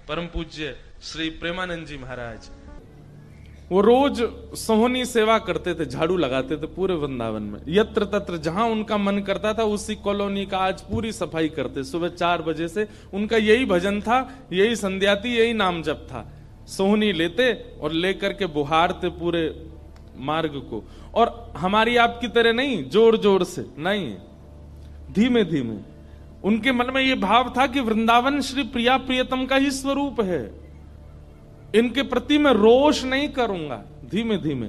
परम पूज्य श्री प्रेमानंद जी महाराज, वो रोज सोहनी सेवा करते थे, झाड़ू लगाते थे पूरे वृंदावन में, यत्र तत्र जहां उनका मन करता था उसी कॉलोनी का आज पूरी सफाई करते। सुबह 4 बजे से उनका यही भजन था, यही संध्या थी, यही नाम जप था। सोहनी लेते और लेकर के बुहारते पूरे मार्ग को, और हमारी आपकी तरह नहीं जोर जोर से, नहीं, धीमे धीमे। उनके मन में यह भाव था कि वृंदावन श्री प्रिया प्रियतम का ही स्वरूप है, इनके प्रति मैं रोष नहीं करूंगा, धीमे धीमे।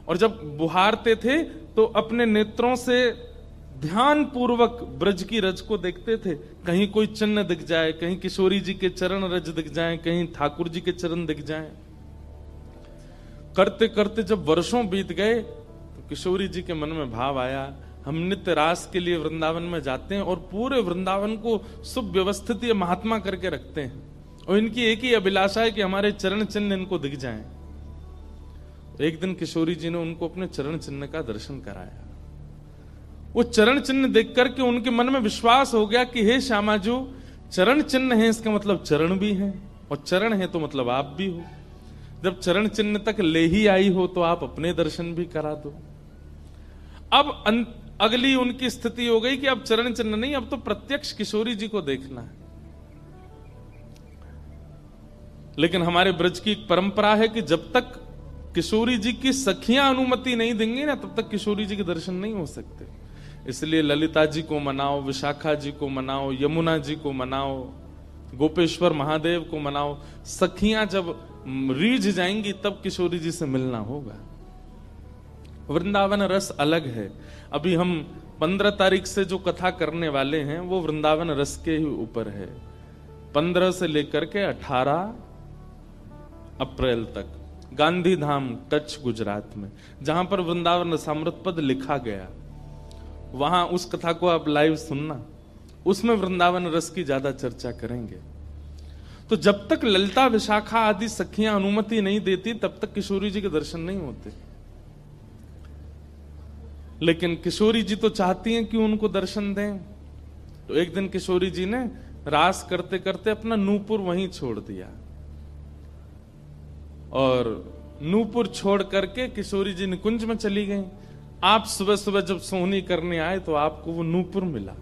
और जब बुहारते थे तो अपने नेत्रों से ध्यान पूर्वक ब्रज की रज को देखते थे, कहीं कोई चिन्ह दिख जाए, कहीं किशोरी जी के चरण रज दिख जाए, कहीं ठाकुर जी के चरण दिख जाए। करते करते जब वर्षों बीत गए तो किशोरी जी के मन में भाव आया, हम नित्य रास के लिए वृंदावन में जाते हैं और पूरे वृंदावन को सुव्यवस्थित ये महात्मा करके रखते हैं, और इनकी एक ही अभिलाषा है कि हमारे चरण चिन्ह इनको दिख जाएं। एक दिन किशोरी जी ने उनको अपने चरण चिन्ह का दर्शन कराया। वो चरण चिन्ह देख करके उनके मन में विश्वास हो गया कि हे श्यामा जो चरण चिन्ह है, इसका मतलब चरण भी है, और चरण है तो मतलब आप भी हो। जब चरण चिन्ह तक ले ही आई हो तो आप अपने दर्शन भी करा दो। अब अगली उनकी स्थिति हो गई कि अब चरण चिन्ह नहीं, अब तो प्रत्यक्ष किशोरी जी को देखना है। लेकिन हमारे ब्रज की एक परंपरा है कि जब तक किशोरी जी की सखियां अनुमति नहीं देंगी ना, तब तक किशोरी जी के दर्शन नहीं हो सकते। इसलिए ललिता जी को मनाओ, विशाखा जी को मनाओ, यमुना जी को मनाओ, गोपेश्वर महादेव को मनाओ। सखियां जब रीझ जाएंगी तब किशोरी जी से मिलना होगा। वृंदावन रस अलग है। अभी हम 15 तारीख से जो कथा करने वाले हैं वो वृंदावन रस के ही ऊपर है। 15 से लेकर के 18 अप्रैल तक गांधी धाम कच्छ गुजरात में, जहां पर वृंदावन रसामृत पद लिखा गया, वहां उस कथा को आप लाइव सुनना, उसमें वृंदावन रस की ज्यादा चर्चा करेंगे। तो जब तक ललिता विशाखा आदि सखियां अनुमति नहीं देती तब तक किशोरी जी के दर्शन नहीं होते। लेकिन किशोरी जी तो चाहती हैं कि उनको दर्शन दें। तो एक दिन किशोरी जी ने रास करते करते अपना नूपुर वहीं छोड़ दिया, और नूपुर छोड़ करके किशोरी जी निकुंज में चली गई। आप सुबह सुबह जब सोहनी करने आए तो आपको वो नूपुर मिला,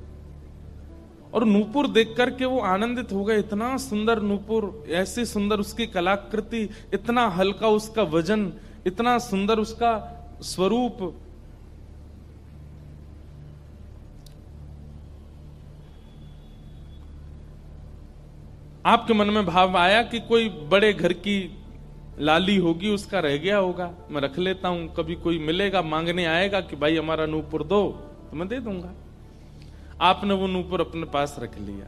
और नूपुर देख करके वो आनंदित हो गए। इतना सुंदर नूपुर, ऐसी सुंदर उसकी कलाकृति, इतना हल्का उसका वजन, इतना सुंदर उसका स्वरूप। आपके मन में भाव आया कि कोई बड़े घर की लाली होगी, उसका रह गया होगा, मैं रख लेता हूं, कभी कोई मिलेगा मांगने आएगा कि भाई हमारा नूपुर दो तो मैं दे दूंगा। आपने वो नूपुर अपने पास रख लिया।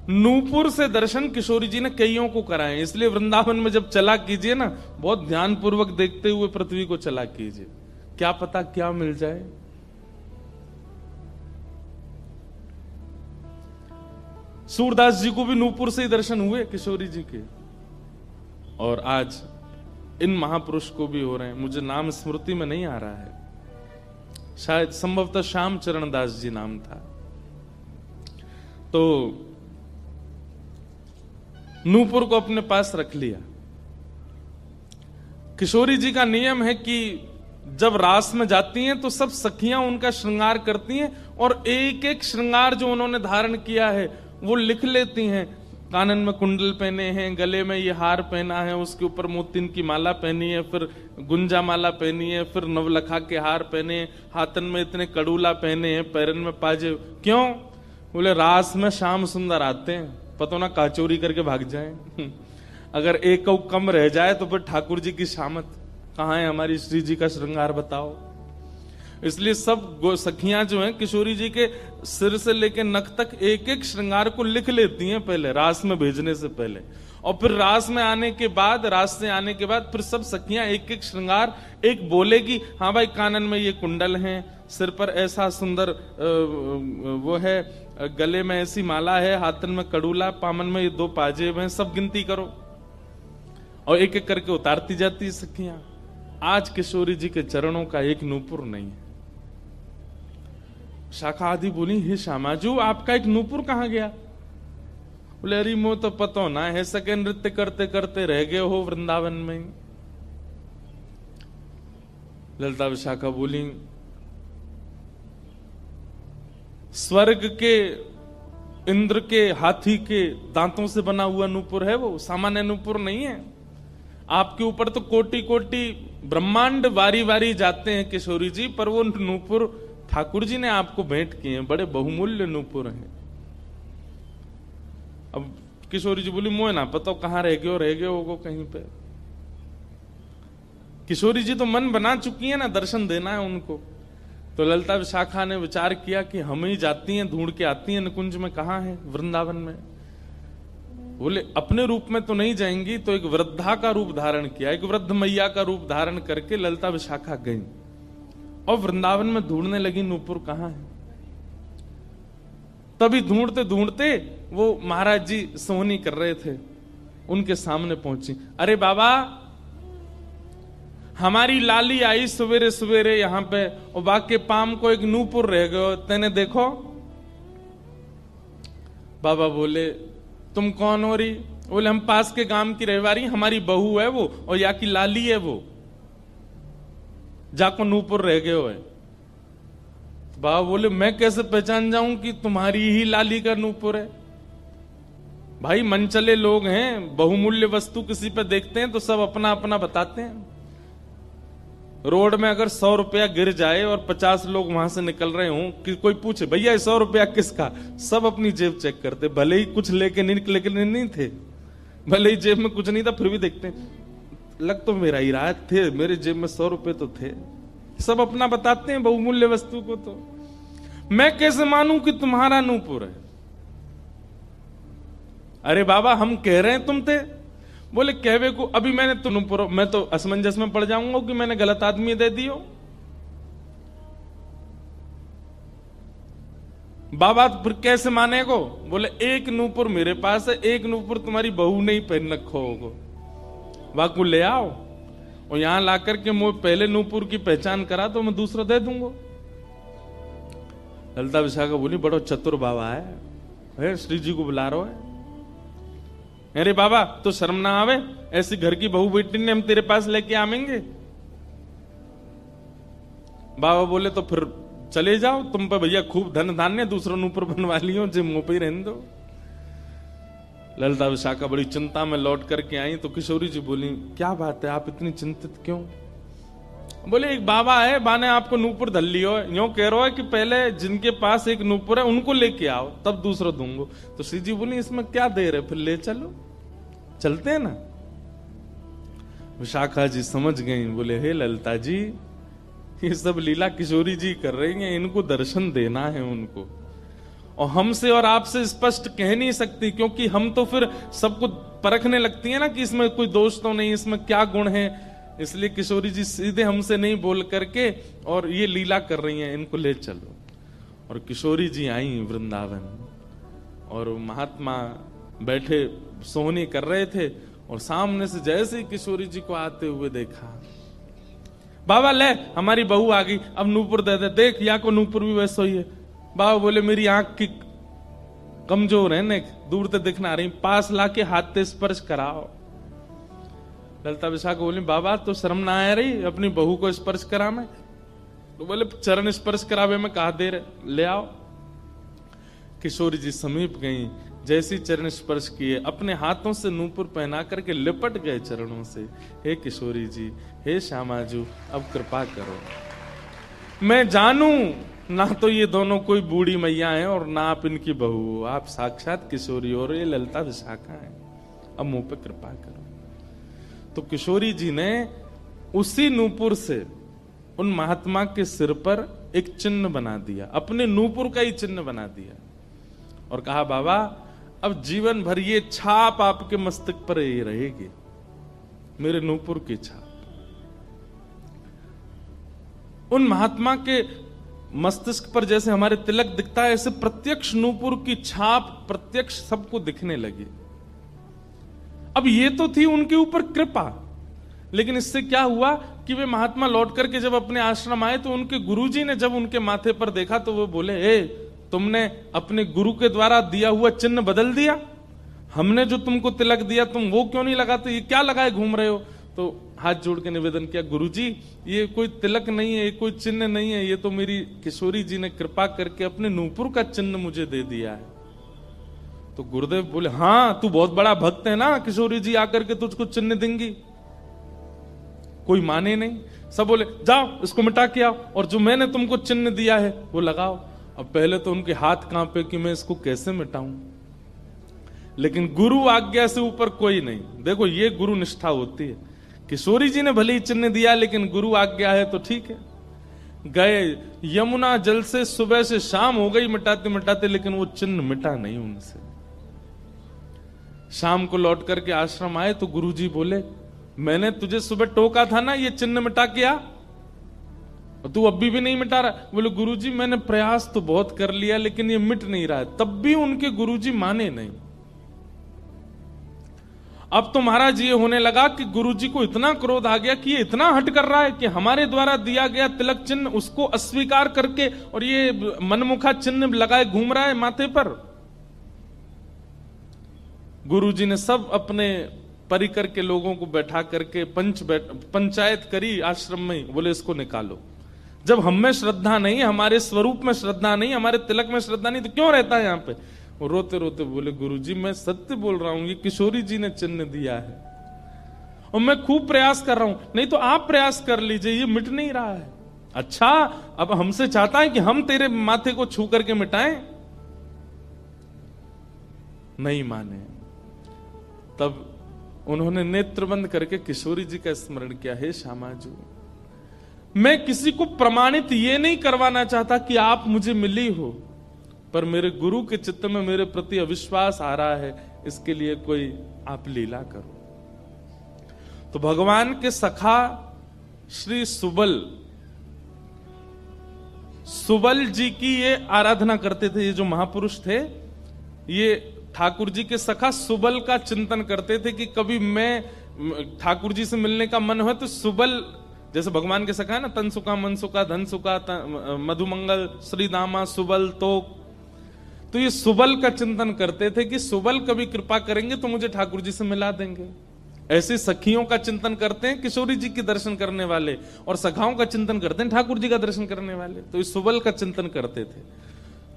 नूपुर से दर्शन किशोरी जी ने कईयों को कराए। इसलिए वृंदावन में जब चला कीजिए ना, बहुत ध्यानपूर्वक देखते हुए पृथ्वी को चला कीजिए, क्या पता क्या मिल जाए। सूरदास जी को भी नूपुर से ही दर्शन हुए किशोरी जी के, और आज इन महापुरुष को भी हो रहे हैं। मुझे नाम स्मृति में नहीं आ रहा है, शायद संभवतः श्याम चरण दास जी नाम था। तो नूपुर को अपने पास रख लिया। किशोरी जी का नियम है कि जब रास में जाती हैं तो सब सखियां उनका श्रृंगार करती हैं, और एक एक श्रृंगार जो उन्होंने धारण किया है वो लिख लेती हैं। कानन में कुंडल पहने हैं, गले में ये हार पहना है, उसके ऊपर मोतिन की माला पहनी है, फिर गुंजा माला पहनी है, फिर नवलखा के हार पहने, हाथन में इतने कड़ूला पहने हैं, पैरन में पाजे। क्यों? बोले रास में श्याम सुंदर आते हैं, पता ना काचोरी करके भाग जाएं। अगर एक कम रह जाए तो फिर ठाकुर जी की शामत कहाँ है, हमारी श्री जी का श्रृंगार बताओ। इसलिए सब सखियां जो हैं किशोरी जी के सिर से लेकर नख तक एक एक श्रृंगार को लिख लेती हैं पहले, रास में भेजने से पहले। और फिर रास में आने के बाद, रास से आने के बाद फिर सब सखियां एक एक श्रृंगार, एक बोलेगी हाँ भाई कानन में ये कुंडल हैं, सिर पर ऐसा सुंदर वो है, गले में ऐसी माला है, हाथन में कड़ूला, पामन में ये 2 पाजेब हैं, सब गिनती करो। और एक एक करके उतारती जाती है सखियां। आज किशोरी जी के चरणों का एक नूपुर नहीं है। शाखा आदि बोली हे श्यामाजू आपका एक नूपुर कहां गया? बोले अरे मो तो पतो ना है, सके नृत्य करते करते रह गए हो वृंदावन में। ललिता विशाखा बोली स्वर्ग के इंद्र के हाथी के दांतों से बना हुआ नूपुर है, वो सामान्य नूपुर नहीं है। आपके ऊपर तो कोटि कोटि ब्रह्मांड वारी वारी जाते हैं किशोरी जी, पर वो नूपुर ठाकुर जी ने आपको भेंट किए हैं, बड़े बहुमूल्य नूपुर हैं। अब किशोरी जी बोली मोह ना पता कहां रह गए होगो कहीं पे। किशोरी जी तो मन बना चुकी है ना, दर्शन देना है उनको। तो ललिता विशाखा ने विचार किया कि हम ही जाती हैं, ढूंढ के आती हैं निकुंज में, कहां है, वृंदावन में। बोले अपने रूप में तो नहीं जाएंगी, तो एक वृद्धा का रूप धारण किया, एक वृद्ध मैया का रूप धारण करके ललिता विशाखा गई और वृंदावन में ढूंढने लगी नूपुर कहां है। तभी ढूंढते ढूंढते वो महाराज जी सोहनी कर रहे थे, उनके सामने पहुंची। अरे बाबा हमारी लाली आई सवेरे सवेरे यहाँ पे, और बाके पाम को एक नूपुर रह गयो, तेने देखो। बाबा बोले तुम कौन हो रही? बोले हम पास के गांव की रहवारी, हमारी बहू है वो, और या की लाली है वो, जाको नूपुर रह गयो है। बाबा बोले मैं कैसे पहचान जाऊं कि तुम्हारी ही लाली का नूपुर है? भाई मनचले लोग हैं, बहुमूल्य वस्तु किसी पे देखते हैं तो सब अपना अपना बताते हैं। रोड में अगर 100 रुपया गिर जाए और 50 लोग वहां से निकल रहे हों, कि कोई पूछे भैया 100 रुपया किसका, सब अपनी जेब चेक करते, भले ही कुछ लेके नहीं थे, भले ही जेब में कुछ नहीं था, फिर भी देखते लग तो मेरा ही रहा थे, मेरे जेब में 100 रुपए तो थे। सब अपना बताते हैं बहुमूल्य वस्तु को। तो मैं कैसे मानूं कि तुम्हारा नूपुर है? अरे बाबा हम कह रहे हैं तुम थे। बोले कहवे को अभी मैंने तो नूपुर, मैं तो असमंजस में पड़ जाऊंगा कि मैंने गलत आदमी दे दियो। बाबा फिर कैसे माने को? बोले एक नूपुर मेरे पास है, एक नूपुर तुम्हारी बहू ने ही पहन रखो होगो, वाकू ले आओ और यहां लाकर के मुझे पहले नूपुर की पहचान करा तो मैं दूसरा दे दूंगा। ललिता विशाखा बोली बड़ो चतुर बाबा है, श्री जी को बुला रहा है। अरे बाबा तो शर्म ना आवे, ऐसी घर की बहू बेटी ने हम तेरे पास लेके आवेंगे? बाबा बोले तो फिर चले जाओ, तुम पे भैया खूब धन धान्य, दूसरा नूपुर बनवा लियो, जो मुंह पे ही रहने दो। ललिता विशाखा बड़ी चिंता में लौट करके आई तो किशोरी जी बोली क्या बात है, आप इतनी चिंतित क्यों? बोले एक बाबा है, बाने आपको नूपुर धल लियो, यूं कह रहा है कि पहले जिनके पास एक नूपुर है उनको लेके आओ तब दूसरा दूंगो। तो श्री जी बोली इसमें क्या देर है, फिर ले चलो, चलते हैं ना। विशाखा जी समझ गई, बोले हे ललिता जी ये सब लीला किशोरी जी कर रही हैं, इनको दर्शन देना है उनको, और हमसे और आपसे स्पष्ट कह नहीं सकती, क्योंकि हम तो फिर सबको परखने लगती है ना कि इसमें कोई दोष तो नहीं, इसमें क्या गुण है। इसलिए किशोरी जी सीधे हमसे नहीं बोल करके और ये लीला कर रही हैं, इनको ले चलो। और किशोरी जी आई वृंदावन, और महात्मा बैठे सोहनी कर रहे थे, और सामने से जैसे ही किशोरी जी को आते हुए देखा, बाबा ले हमारी बहू आ गई, अब नूपुर दे दे, देख या को नूपुर भी वैसा ही है। बाबा बोले मेरी आंख की कमजोर है, ने दूर से दिखना रही, पास लाके हाथ से स्पर्श कराओ। ललिता विशाखा बोली बाबा तो शर्म ना आ रही अपनी बहू को स्पर्श करा में? तो बोले चरण स्पर्श करावे में कहा देर, ले आओ। किशोरी जी समीप गई, जैसी चरण स्पर्श किए अपने हाथों से नूपुर पहना करके लिपट गए चरणों से। हे किशोरी जी, हे श्यामाजू, अब कृपा करो, मैं जानूं ना तो ये दोनों कोई बूढ़ी मैया हैं और ना आप इनकी बहू, आप साक्षात किशोरी और ये ललिता विशाखा है, अब मुंह पे कृपा करो। तो किशोरी जी ने उसी नूपुर से उन महात्मा के सिर पर एक चिन्ह बना दिया, अपने नूपुर का ही चिन्ह बना दिया, और कहा बाबा अब जीवन भर ये छाप आपके मस्तक पर ही रहेगी, मेरे नूपुर की छाप। उन महात्मा के मस्तिष्क पर जैसे हमारे तिलक दिखता है, ऐसे प्रत्यक्ष नूपुर की छाप प्रत्यक्ष सबको दिखने लगी। अब ये तो थी उनके ऊपर कृपा, लेकिन इससे क्या हुआ कि वे महात्मा लौट करके जब अपने आश्रम आए तो उनके गुरुजी ने जब उनके माथे पर देखा तो वो बोले, ए तुमने अपने गुरु के द्वारा दिया हुआ चिन्ह बदल दिया? हमने जो तुमको तिलक दिया तुम वो क्यों नहीं लगाते, ये क्या लगाए घूम रहे हो। तो हाथ जोड़ के निवेदन किया, गुरुजी ये कोई तिलक नहीं है, ये कोई चिन्ह नहीं है, ये तो मेरी किशोरी जी ने कृपा करके अपने नूपुर का चिन्ह मुझे दे दिया है। तो गुरुदेव बोले, हाँ तू बहुत बड़ा भक्त है ना, किशोरी जी आकर के तुझको चिन्ह देंगी। कोई माने नहीं, सब बोले जाओ इसको मिटा के आओ, और जो मैंने तुमको चिन्ह दिया है वो लगाओ। अब पहले तो उनके हाथ कांपे कि मैं इसको कैसे मिटाऊं, लेकिन गुरु आज्ञा से ऊपर कोई नहीं। देखो ये गुरु निष्ठा होती है। किशोरी जी ने भले ही चिन्ह दिया, लेकिन गुरु आज्ञा है तो ठीक है। गए यमुना जल से सुबह से शाम हो गई मिटाते मिटाते, लेकिन वो चिन्ह मिटा नहीं उनसे। शाम को लौट करके आश्रम आए तो गुरुजी बोले, मैंने तुझे सुबह टोका था ना ये चिन्ह मिटा के आ, और तू अभी भी नहीं मिटा रहा। बोले गुरुजी मैंने प्रयास तो बहुत कर लिया लेकिन ये मिट नहीं रहा है। तब भी उनके गुरुजी माने नहीं। अब तो महाराज ये होने लगा कि गुरुजी को इतना क्रोध आ गया कि ये इतना हट कर रहा है कि हमारे द्वारा दिया गया तिलक चिन्ह उसको अस्वीकार करके और ये मनमुखा चिन्ह लगाए घूम रहा है माथे पर। गुरुजी ने सब अपने परिकर के लोगों को बैठा करके पंचायत करी आश्रम में। बोले इसको निकालो, जब हम में श्रद्धा नहीं, हमारे स्वरूप में श्रद्धा नहीं, हमारे तिलक में श्रद्धा नहीं, तो क्यों रहता है यहाँ पे। वो रोते रोते बोले गुरुजी मैं सत्य बोल रहा हूं, ये किशोरी जी ने चिन्ह दिया है और मैं खूब प्रयास कर रहा हूं। नहीं तो आप प्रयास कर लीजिए, ये मिट नहीं रहा है। अच्छा अब हमसे चाहता है कि हम तेरे माथे को छू करके मिटाएं। नहीं माने। तब उन्होंने नेत्र बंद करके किशोरी जी का स्मरण किया, हे श्यामाजू मैं किसी को प्रमाणित ये नहीं करवाना चाहता कि आप मुझे मिली हो, पर मेरे गुरु के चित्त में मेरे प्रति अविश्वास आ रहा है, इसके लिए कोई आप लीला करो। तो भगवान के सखा श्री सुबल जी की ये आराधना करते थे। ये जो महापुरुष थे ये ठाकुर जी के सखा सुबल का चिंतन करते थे कि कभी मैं ठाकुर जी से मिलने का मन हो तो सुबल, जैसे भगवान के सखा है ना, तन सुखा मन सुखा धन सुखा मधुमंगल श्रीदामा सुबल, तो ये सुबल का चिंतन करते थे कि सुबल कभी कृपा करेंगे तो मुझे ठाकुर जी से मिला देंगे। ऐसे सखियों का चिंतन करते हैं किशोरी जी के दर्शन करने वाले, और सखाओं का चिंतन करते हैं ठाकुर जी का दर्शन करने वाले। तो ये सुबल का चिंतन करते थे।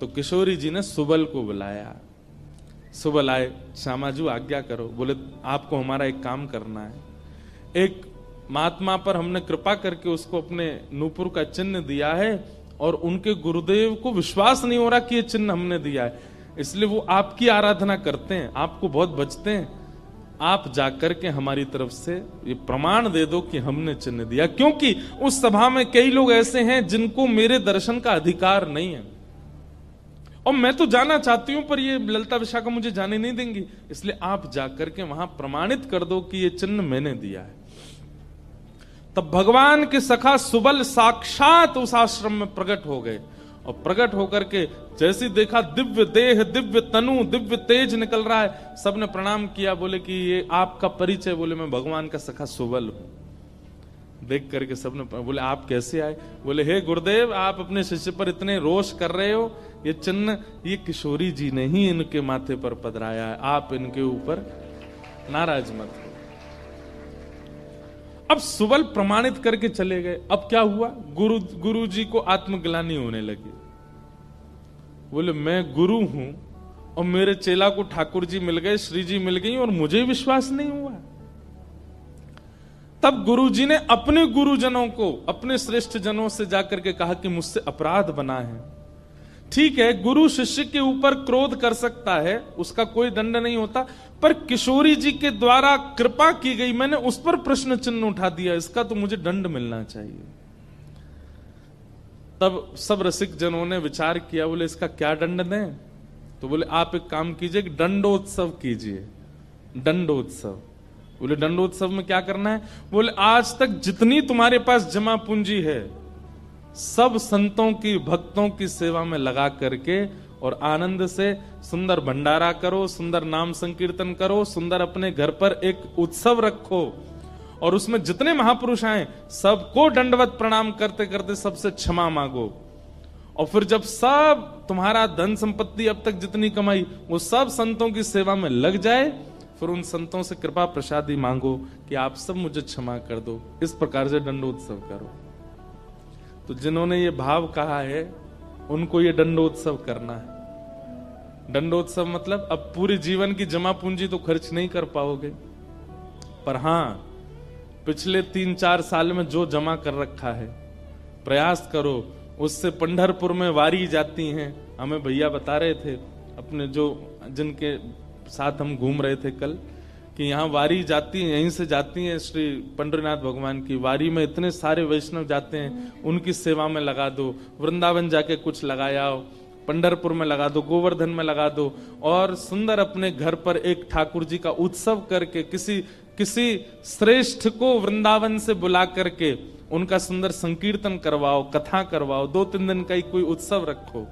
तो किशोरी जी ने सुबल को बुलाया। सुबल आए, श्यामाजू आज्ञा करो। बोले आपको हमारा एक काम करना है। एक महात्मा पर हमने कृपा करके उसको अपने नूपुर का चिन्ह दिया है और उनके गुरुदेव को विश्वास नहीं हो रहा कि ये चिन्ह हमने दिया है, इसलिए वो आपकी आराधना करते हैं, आपको बहुत बचते हैं। आप जाकर के हमारी तरफ से ये प्रमाण दे दो कि हमने चिन्ह दिया, क्योंकि उस सभा में कई लोग ऐसे हैं जिनको मेरे दर्शन का अधिकार नहीं है और मैं तो जाना चाहती हूं पर ये ललिता विशाखा मुझे जाने नहीं देंगी, इसलिए आप जाकर के वहां प्रमाणित कर दो कि ये चिन्ह मैंने दिया है। तब भगवान के सखा सुबल साक्षात उस आश्रम में प्रकट हो गए और प्रकट होकर के जैसे देखा दिव्य देह, दिव्य तनु, दिव्य तेज निकल रहा है, सबने प्रणाम किया। बोले कि ये आपका परिचय। बोले मैं भगवान का सखा सुबल हूं। देख करके सबने बोले आप कैसे आए। बोले हे गुरुदेव आप अपने शिष्य पर इतने रोष कर रहे हो, ये चिन्ह ये किशोरी जी ने ही इनके माथे पर पधराया है, आप इनके ऊपर नाराज मत हो। अब सुबल प्रमाणित करके चले गए। अब क्या हुआ, गुरु जी को आत्मग्लानि होने लगी। बोले मैं गुरु हूं और मेरे चेला को ठाकुर जी मिल गए, श्री जी मिल गई और मुझे विश्वास नहीं हुआ। तब गुरु जी ने अपने गुरुजनों को, अपने श्रेष्ठ जनों से जाकर के कहा कि मुझसे अपराध बना है। ठीक है, गुरु शिष्य के ऊपर क्रोध कर सकता है, उसका कोई दंड नहीं होता, पर किशोरी जी के द्वारा कृपा की गई, मैंने उस पर प्रश्न चिन्ह उठा दिया, इसका तो मुझे दंड मिलना चाहिए। तब सब रसिक जनों ने विचार किया। बोले इसका क्या दंड दें। तो बोले आप एक काम कीजिए, दंडोत्सव कीजिए। दंडोत्सव। बोले दंडोत्सव में क्या करना है। बोले आज तक जितनी तुम्हारे पास जमा पूंजी है सब संतों की, भक्तों की सेवा में लगा करके और आनंद से सुंदर भंडारा करो, सुंदर नाम संकीर्तन करो, सुंदर अपने घर पर एक उत्सव रखो और उसमें जितने महापुरुष आए सबको दंडवत प्रणाम करते करते सबसे क्षमा मांगो और फिर जब सब तुम्हारा धन संपत्ति अब तक जितनी कमाई वो सब संतों की सेवा में लग जाए, फिर उन संतों से कृपा प्रसादी मांगो कि आप सब मुझे क्षमा कर दो। इस प्रकार से दंडोत्सव करो। तो जिन्होंने ये भाव कहा है उनको ये दंडोत्सव करना है। दंडोत्सव मतलब अब पूरे जीवन की जमा पूंजी तो खर्च नहीं कर पाओगे, पर हां पिछले 3-4 साल में जो जमा कर रखा है प्रयास करो उससे। पंढरपुर में वारी जाती हैं, हमें भैया बता रहे थे अपने जो जिनके साथ हम घूम रहे थे कल, कि यहाँ वारी जाती है, यहीं से जाती है श्री पंडरीनाथ भगवान की वारी में इतने सारे वैष्णव जाते हैं, उनकी सेवा में लगा दो। वृंदावन जाके कुछ लगाया, पंढरपुर में लगा दो, गोवर्धन में लगा दो, और सुंदर अपने घर पर एक ठाकुर जी का उत्सव करके किसी श्रेष्ठ को वृंदावन से बुला करके उनका सुंदर संकीर्तन करवाओ, कथा करवाओ, 2-3 दिन का ही कोई उत्सव रखो।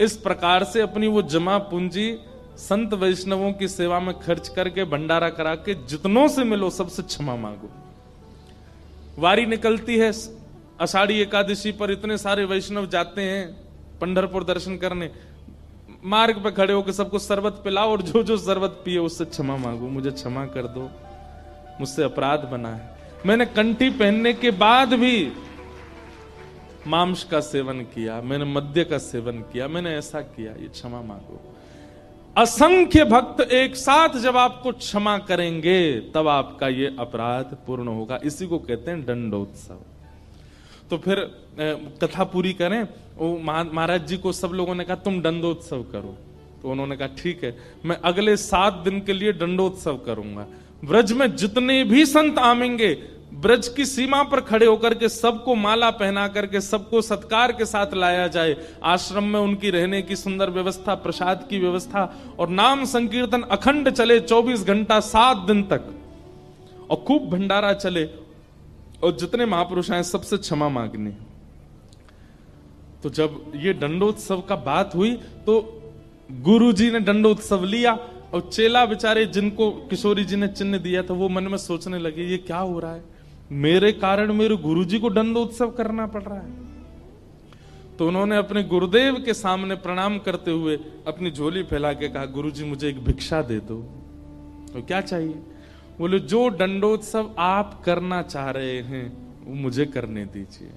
इस प्रकार से अपनी वो जमा पूंजी संत वैष्णवों की सेवा में खर्च करके भंडारा करा के जितनों से मिलो सबसे क्षमा मांगो। वारी निकलती है आषाढ़ी एकादशी पर, इतने सारे वैष्णव जाते हैं पंढरपुर दर्शन करने, मार्ग पे खड़े होकर सबको शरबत पिलाओ और जो जो शरबत पिए उससे क्षमा मांगो, मुझे क्षमा कर दो, मुझसे अपराध बना है, मैंने कंठी पहनने के बाद भी मांस का सेवन किया, मैंने मद्य का सेवन किया, मैंने ऐसा किया, ये क्षमा मांगो। असंख्य भक्त एक साथ जब आपको क्षमा करेंगे तब आपका ये अपराध पूर्ण होगा। इसी को कहते हैं दंडोत्सव। तो फिर कथा पूरी करें। वो महाराज जी को सब लोगों ने कहा तुम दंडोत्सव करो, तो उन्होंने कहा ठीक है, मैं अगले 7 दिन के लिए दंडोत्सव करूंगा। ब्रज में जितने भी संत आवेंगे ब्रज की सीमा पर खड़े होकर के सबको माला पहना करके सबको सत्कार के साथ लाया जाए। आश्रम में उनकी रहने की सुंदर व्यवस्था, प्रसाद की व्यवस्था, और नाम संकीर्तन अखंड चले 24 घंटा 7 दिन तक, और खूब भंडारा चले, और जितने महापुरुष आए सबसे क्षमा मांगनी। तो जब ये दंडोत्सव का बात हुई तो गुरु जी ने दंडोत्सव लिया, और चेला बेचारे जिनको किशोरी जी ने चिन्ह दिया था वो मन में सोचने लगे ये क्या हो रहा है, मेरे कारण मेरे गुरुजी को दंडोत्सव करना पड़ रहा है। तो उन्होंने अपने गुरुदेव के सामने प्रणाम करते हुए अपनी झोली फैला के कहा गुरुजी मुझे एक भिक्षा दे दो। तो क्या चाहिए? बोले जो दंडोत्सव आप करना चाह रहे हैं वो मुझे करने दीजिए,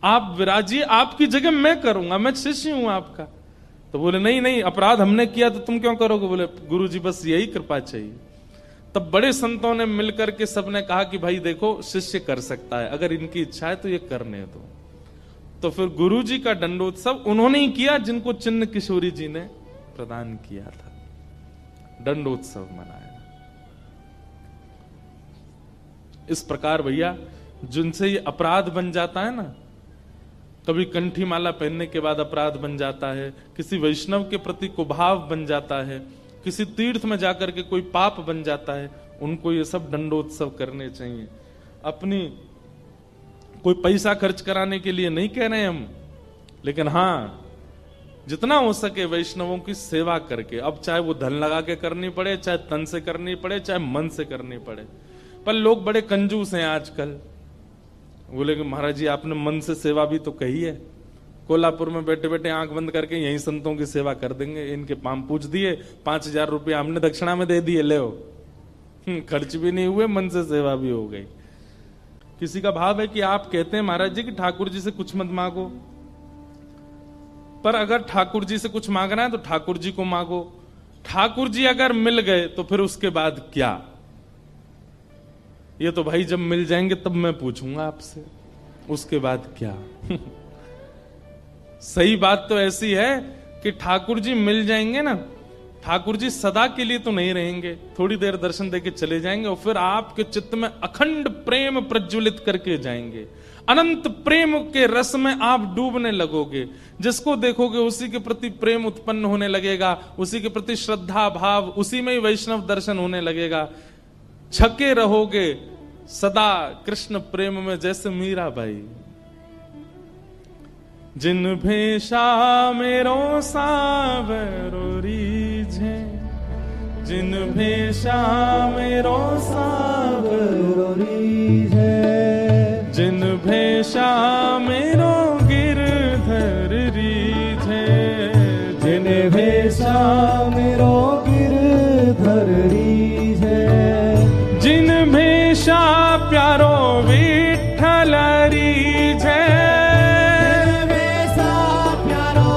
आप विराजिए, आपकी जगह मैं करूंगा, मैं शिष्य हूं आपका। तो बोले नहीं नहीं, अपराध हमने किया तो तुम क्यों करोगे? बोले गुरुजी बस यही कृपा चाहिए। तब बड़े संतों ने मिलकर के सबने कहा कि भाई देखो शिष्य कर सकता है, अगर इनकी इच्छा है तो ये करने दो। तो फिर गुरुजी का दंडोत्सव उन्होंने ही किया जिनको चिन्ह किशोरी जी ने प्रदान किया था, दंडोत्सव मनाया। इस प्रकार भैया जिनसे ये अपराध बन जाता है ना, कभी कंठी माला पहनने के बाद अपराध बन जाता है, किसी वैष्णव के प्रति कुभाव बन जाता है, किसी तीर्थ में जाकर के कोई पाप बन जाता है, उनको ये सब दंडोत्सव करने चाहिए। अपनी कोई पैसा खर्च कराने के लिए नहीं कह रहे हम, लेकिन हाँ जितना हो सके वैष्णवों की सेवा करके, अब चाहे वो धन लगा के करनी पड़े, चाहे तन से करनी पड़े, चाहे मन से करनी पड़े। पर लोग बड़े कंजूस हैं आजकल। बोले कि महाराज जी आपने मन से सेवा भी तो कही है, कोल्हापुर में बैठे बैठे आंख बंद करके यही संतों की सेवा कर देंगे, इनके पाम पूछ दिए, 5000 रुपया हमने दक्षिणा में दे दिए, ले खर्च भी नहीं हुए, मन से सेवा भी हो गई। किसी का भाव है कि आप कहते हैं महाराज जी कि ठाकुर जी से कुछ मत मांगो, पर अगर ठाकुर जी से कुछ मांगना है तो ठाकुर जी को मांगो। ठाकुर जी अगर मिल गए तो फिर उसके बाद क्या? ये तो भाई जब मिल जाएंगे तब मैं पूछूंगा आपसे, उसके बाद क्या? सही बात तो ऐसी है कि ठाकुर जी मिल जाएंगे ना, ठाकुर जी सदा के लिए तो नहीं रहेंगे, थोड़ी देर दर्शन देके चले जाएंगे और फिर आपके चित्त में अखंड प्रेम प्रज्वलित करके जाएंगे। अनंत प्रेम के रस में आप डूबने लगोगे, जिसको देखोगे उसी के प्रति प्रेम उत्पन्न होने लगेगा, उसी के प्रति श्रद्धा भाव, उसी में ही वैष्णव दर्शन होने लगेगा। छके रहोगे सदा कृष्ण प्रेम में, जैसे मीरा बाई। जिन भेषा मेरो सावरो रीझे, जिन भेषा मेरो सावरो रीझे, जिन भेषा मेरो गिरधर निर्वेशा प्यारो विठ्ठल री जय, निर्वेशा प्यारो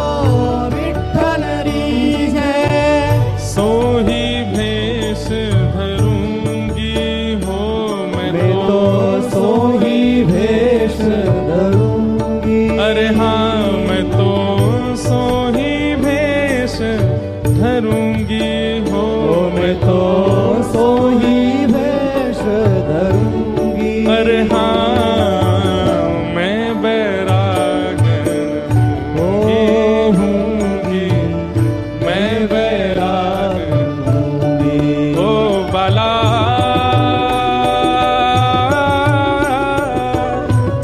विठ्ठल री जय। सोही भेष धरूंगी हो मैं तो सोही भेष धरूंगी। अरे हाँ मैं तो सोही भेष धरूंगी हो मैं तो सोही भेष धरूंगी। अरे हाँ मैं बैरागन हूँगी, मैं बैरागन हूँगी। ओ बाला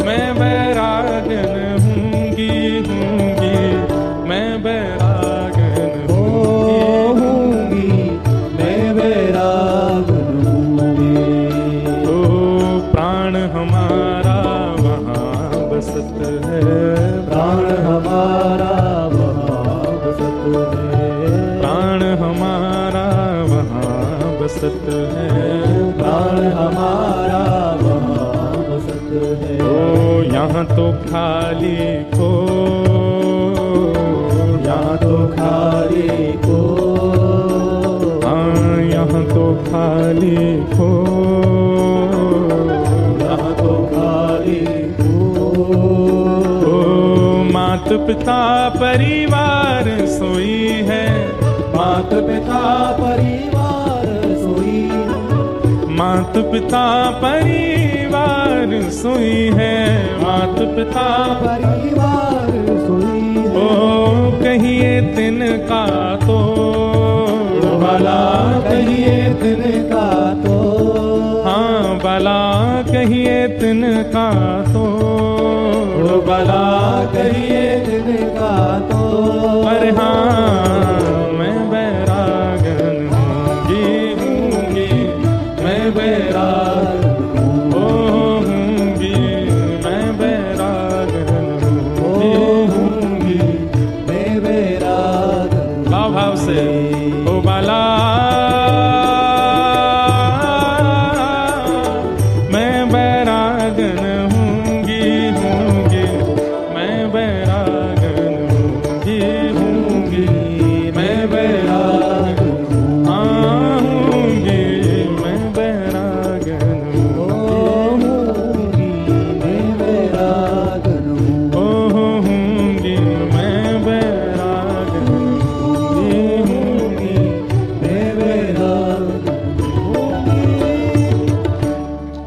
मैं बैरागन हूँगी, मैं बैरागन हूँगी, मैं बैरागन हूँगी। ओ प्राण हमारा वहाँ बसत है, प्राण हमारा वहाँ बसत है। प्राण हमारा वहाँ बसत है। प्राण हमारा वहाँ बसत है। ओ यहाँ तो खाली को, यहाँ तो खाली को, हाँ यहाँ तो खाली को, यहाँ तो खाली को। ओ मात पिता परिवार सोई है, मात पिता परिवार सोई है। मात पिता परिवार सोई है, मात पिता परिवार सोई है। ओ कहिए तिनका तो भला कहिए तिनका तो, हाँ भला कहिए तिनका तो, भला कहिए तिनका तो। अरे हाँ मैं बैरागन हूँगी, मैं बैरागन हूँगी, मैं बैरागन हूँगी। मैं बैरागन भाव भाव से ओ बाला मैं बैरागन हूँगी, मैं बैरागन हूँगी, मैं बैरागन हूँगी, मैं बैरागन हूँगी। मैं बैरागन ओ हूँगी, मैं बैरागन हूँगी। मैं बैरागन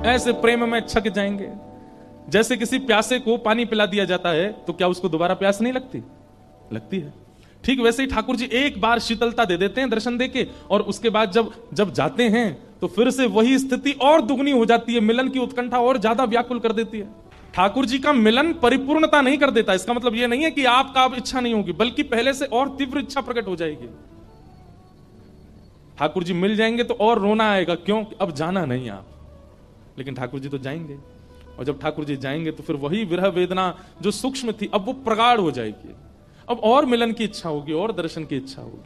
ऐसे प्रेम में छक जाएंगे। जैसे किसी प्यासे को पानी पिला दिया जाता है तो क्या उसको दोबारा प्यास नहीं लगती? लगती है। ठीक वैसे ही ठाकुर जी एक बार शीतलता दे देते हैं दर्शन देके, और उसके बाद जब जब जाते हैं तो फिर से वही स्थिति और दुगनी हो जाती है, मिलन की उत्कंठा और ज्यादा व्याकुल कर देती है। ठाकुर जी का मिलन परिपूर्णता नहीं कर देता। इसका मतलब यह नहीं है कि आपका अब इच्छा नहीं होगी, बल्कि पहले से और तीव्र इच्छा प्रकट हो जाएगी। ठाकुर जी मिल जाएंगे तो और रोना आएगा, क्यों? अब जाना नहीं आप, लेकिन ठाकुर जी तो जाएंगे। और जब ठाकुर जी जाएंगे तो फिर वही विरह वेदना जो सूक्ष्म थी अब वो प्रगाढ़ हो जाएगी। अब और मिलन की इच्छा होगी और दर्शन की इच्छा होगी।